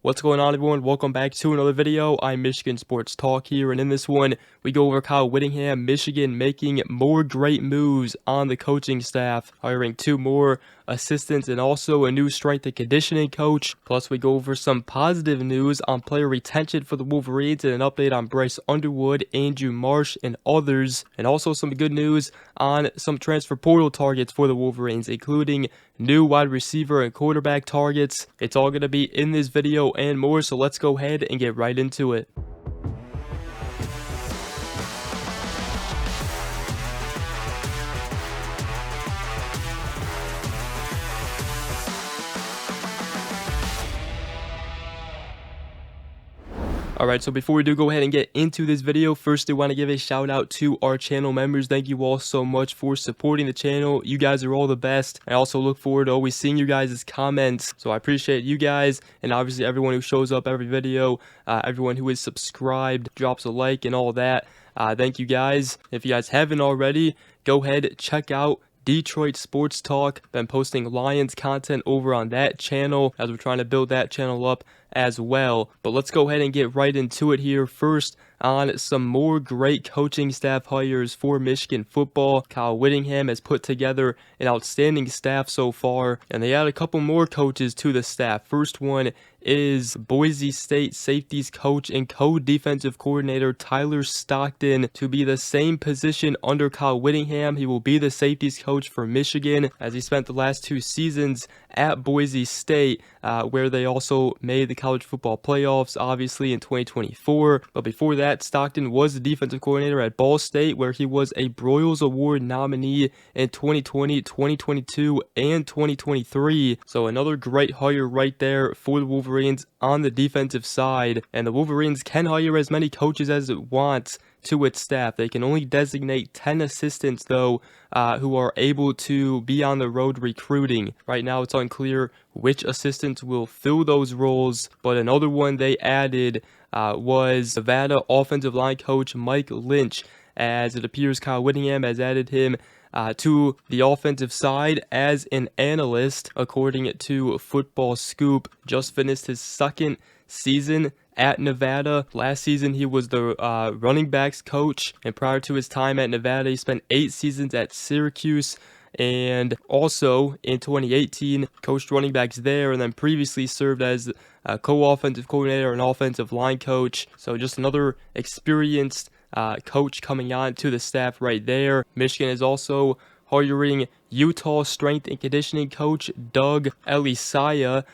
What's going on, everyone? Welcome back to another video. I'm Michigan Sports Talk here, and in this one, we go over Kyle Whittingham, Michigan making more great moves on the coaching staff, hiring 2 more assistants and also a new strength and conditioning coach. Plus, we go over some positive news on player retention for the Wolverines and an update on Bryce Underwood, Marsh, and others, and also some good news on some transfer portal targets for the Wolverines, including new wide receiver and quarterback targets. It's all going to be in this video and more, so let's go ahead and get right into it. Alright, so before we do go ahead and get into this video, first I want to give a shout out to our channel members. Thank you all so much for supporting the channel. You guys are all the best. I also look forward to always seeing you guys' comments, so I appreciate you guys, and obviously everyone who shows up every video, everyone who is subscribed, drops a like and all that. Thank you guys. If you guys haven't already, go ahead, check out Detroit Sports Talk. Been posting Lions content over on that channel as we're trying to build that channel up as well. But let's go ahead and get right into it here. First, on some more great coaching staff hires for Michigan football. Kyle Whittingham has put together an outstanding staff so far, and they add a couple more coaches to the staff. First one is Boise State safeties coach and co-defensive coordinator Tyler Stockton to be the same position under Kyle Whittingham. He will be the safeties coach for Michigan, as he spent the last 2 seasons at Boise State, where they also made the college football playoffs, obviously, in 2024. But before that, Stockton was the defensive coordinator at Ball State, where he was a Broyles Award nominee in 2020, 2022, and 2023. So another great hire right there for the Wolverines on the defensive side. And the Wolverines can hire as many coaches as it wants to its staff. They can only designate 10 assistants, though, who are able to be on the road recruiting. Right now, it's unclear which assistants will fill those roles, but another one they added was Nevada offensive line coach Mike Lynch, as it appears Kyle Whittingham has added him to the offensive side as an analyst, according to Football Scoop. Just finished his 2nd season at Nevada. Last season he was the running backs coach, and prior to his time at Nevada he spent 8 seasons at Syracuse, and also in 2018 coached running backs there, and then previously served as a co-offensive coordinator and offensive line coach. So just another experienced coach coming on to the staff right there. Michigan is also hiring Utah strength and conditioning coach Doug Elisaya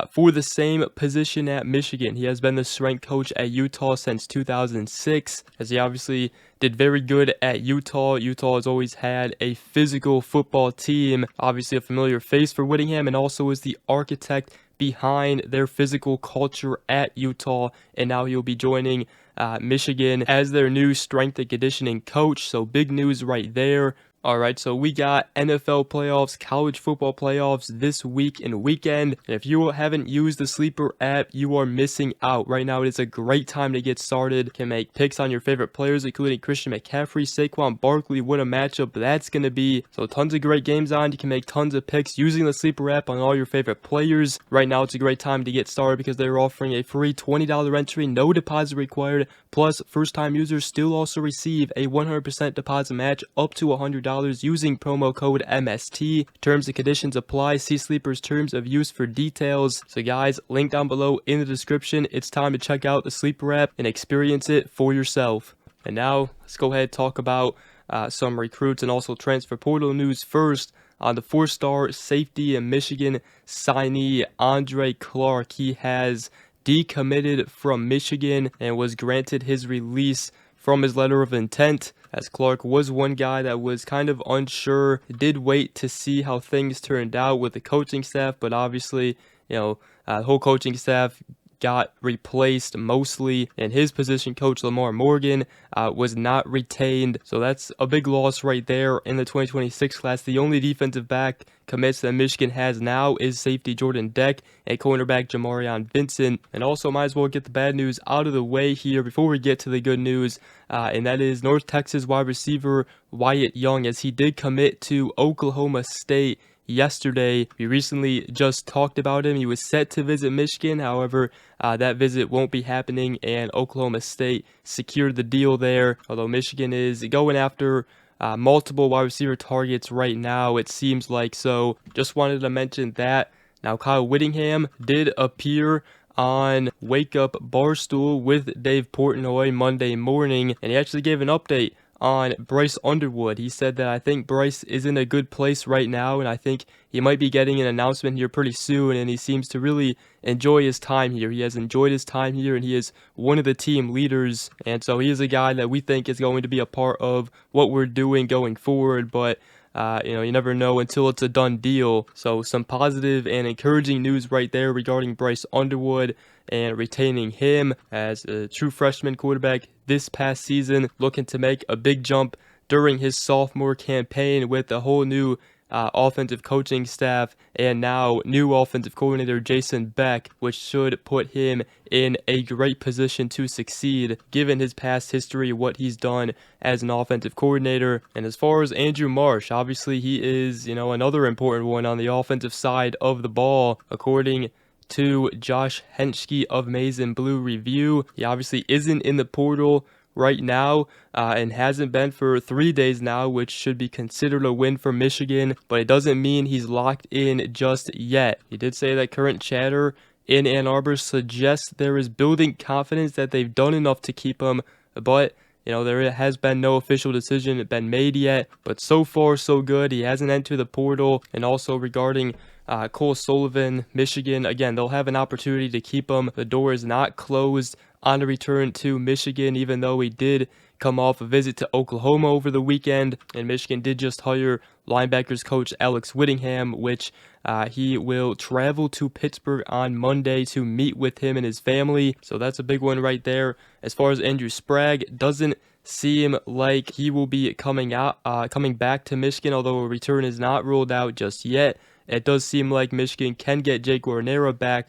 for the same position at Michigan. He has been the strength coach at Utah since 2006, as he obviously did very good at Utah. Utah has always had a physical football team, obviously a familiar face for Whittingham, and also is the architect behind their physical culture at Utah, and now he'll be joining Michigan as their new strength and conditioning coach. So big news right there. Alright, so we got NFL playoffs, college football playoffs this week and weekend. And if you haven't used the Sleeper app, you are missing out. Right now, it is a great time to get started. You can make picks on your favorite players, including Christian McCaffrey, Saquon Barkley, what a matchup that's going to be. So tons of great games on. You can make tons of picks using the Sleeper app on all your favorite players. Right now, it's a great time to get started because they're offering a free $20 entry, no deposit required. Plus, first-time users still also receive a 100% deposit match up to $100 using promo code MST. Terms and conditions apply. See Sleeper's terms of use for details. So guys, link down below in the description. It's time to check out the Sleeper app and experience it for yourself. And now, let's go ahead and talk about some recruits and also transfer portal news first. On the 4-star safety and Michigan signee Andre Clark, he has decommitted from Michigan and was granted his release from his letter of intent, as Clark was one guy that was kind of unsure, did wait to see how things turned out with the coaching staff, but obviously, the whole coaching staff got replaced mostly, and his position coach Lamar Morgan was not retained, so that's a big loss right there in the 2026 class. The only defensive back commits that Michigan has now is safety Jordan Deck and cornerback Jamarion Vincent. And also might as well get the bad news out of the way here before we get to the good news, and that is North Texas wide receiver Wyatt Young, as he did commit to Oklahoma State yesterday. We recently just talked about him. He was set to visit Michigan. However, that visit won't be happening, and Oklahoma State secured the deal there. Although Michigan is going after multiple wide receiver targets right now, it seems like. So just wanted to mention that. Now, Kyle Whittingham did appear on Wake Up Barstool with Dave Portnoy Monday morning, and he actually gave an update on Bryce Underwood. He said that I think Bryce is in a good place right now, and I think he might be getting an announcement here pretty soon, and he seems to really enjoy his time here. He has enjoyed his time here, and he is one of the team leaders, and so he is a guy that we think is going to be a part of what we're doing going forward, but you never know until it's a done deal. So some positive and encouraging news right there regarding Bryce Underwood and retaining him as a true freshman quarterback this past season, looking to make a big jump during his sophomore campaign with a whole new offensive coaching staff and now new offensive coordinator Jason Beck, which should put him in a great position to succeed given his past history, what he's done as an offensive coordinator. And as far as Andrew Marsh, obviously he is, another important one on the offensive side of the ball. According to Josh Henschke of Maize and Blue Review, he obviously isn't in the portal right now and hasn't been for 3 days now, which should be considered a win for Michigan, but it doesn't mean he's locked in just yet. He did say that current chatter in Ann Arbor suggests there is building confidence that they've done enough to keep him, but there has been no official decision been made yet, but so far so good. He hasn't entered the portal. And also regarding Cole Sullivan, Michigan, again, they'll have an opportunity to keep him. The door is not closed on the return to Michigan, even though he did come off a visit to Oklahoma over the weekend, and Michigan did just hire linebackers coach Alex Whittingham, which he will travel to Pittsburgh on Monday to meet with him and his family. So that's a big one right there. As far as Andrew Sprague, doesn't seem like he will be coming back to Michigan, although a return is not ruled out just yet. It does seem like Michigan can get Jake Guarnera back,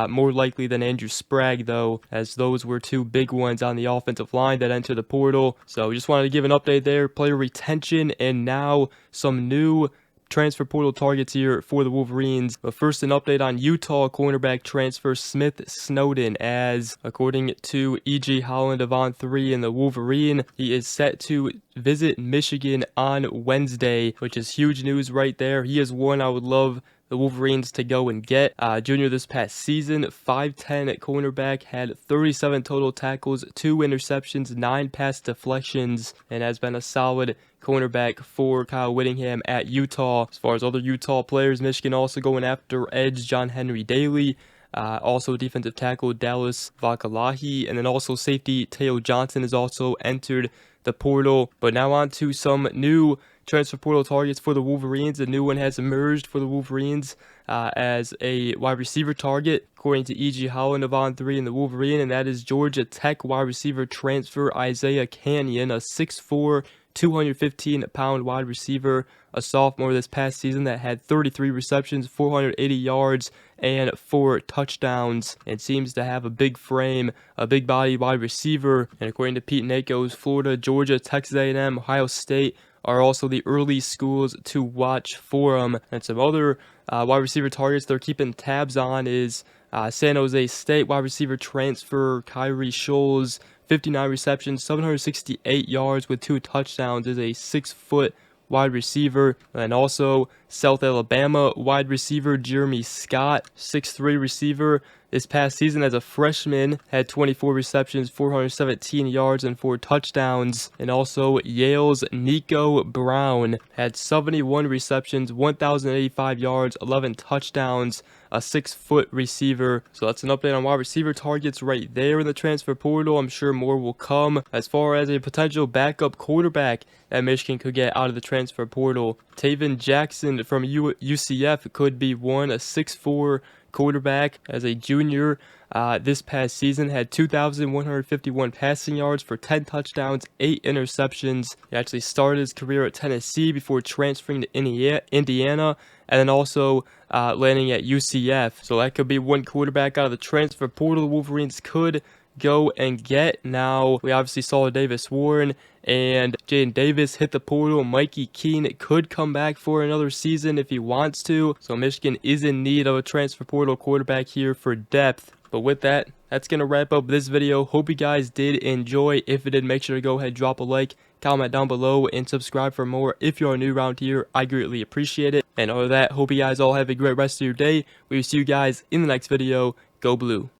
more likely than Andrew Sprague, though, as those were two big ones on the offensive line that entered the portal. So just wanted to give an update there, player retention, and now some new transfer portal targets here for the Wolverines. But first, an update on Utah cornerback transfer Smith Snowden, as according to E.G. Holland of On3 and the Wolverine, he is set to visit Michigan on Wednesday, which is huge news right there. He is one I would love the Wolverines to go and get. Junior this past season, 5'10" at cornerback, had 37 total tackles, 2 interceptions, 9 pass deflections, and has been a solid cornerback for Kyle Whittingham at Utah. As far as other Utah players, Michigan also going after edge John Henry Daly. Also defensive tackle Dallas Vakalahi, and then also safety Teo Johnson has also entered the portal. But now on to some new transfer portal targets for the Wolverines. A new one has emerged for the Wolverines as a wide receiver target, according to E.G. Holland of On3 and the Wolverine, and that is Georgia Tech wide receiver transfer Isaiah Canyon, a 6'4", 215-pound wide receiver, a sophomore this past season that had 33 receptions, 480 yards, and 4 touchdowns, and seems to have a big frame, a big body wide receiver. And according to Pete Nako's, Florida, Georgia, Texas A&M, Ohio State are also the early schools to watch for him. And some other wide receiver targets they're keeping tabs on is San Jose State wide receiver transfer Kyrie Scholes, 59 receptions, 768 yards with 2 touchdowns, is a 6-foot wide receiver. And also South Alabama wide receiver Jeremy Scott, 6'3" receiver. This past season as a freshman, had 24 receptions, 417 yards, and 4 touchdowns. And also Yale's Nico Brown had 71 receptions, 1,085 yards, 11 touchdowns, a 6-foot receiver. So that's an update on wide receiver targets right there in the transfer portal. I'm sure more will come. As far as a potential backup quarterback that Michigan could get out of the transfer portal, Taven Jackson from UCF could be one, a 6'4" quarterback as a junior. This past season had 2,151 passing yards for 10 touchdowns, 8 interceptions. He actually started his career at Tennessee before transferring to Indiana, and then also landing at UCF. So that could be one quarterback out of the transfer portal the Wolverines could go and get. Now, we obviously saw Davis Warren and Jaden Davis hit the portal. Mikey Keene could come back for another season if he wants to. So Michigan is in need of a transfer portal quarterback here for depth. But with that, that's going to wrap up this video. Hope you guys did enjoy. If you did, make sure to go ahead, drop a like, comment down below, and subscribe for more. If you are new around here, I greatly appreciate it. And other than that, hope you guys all have a great rest of your day. We will see you guys in the next video. Go Blue.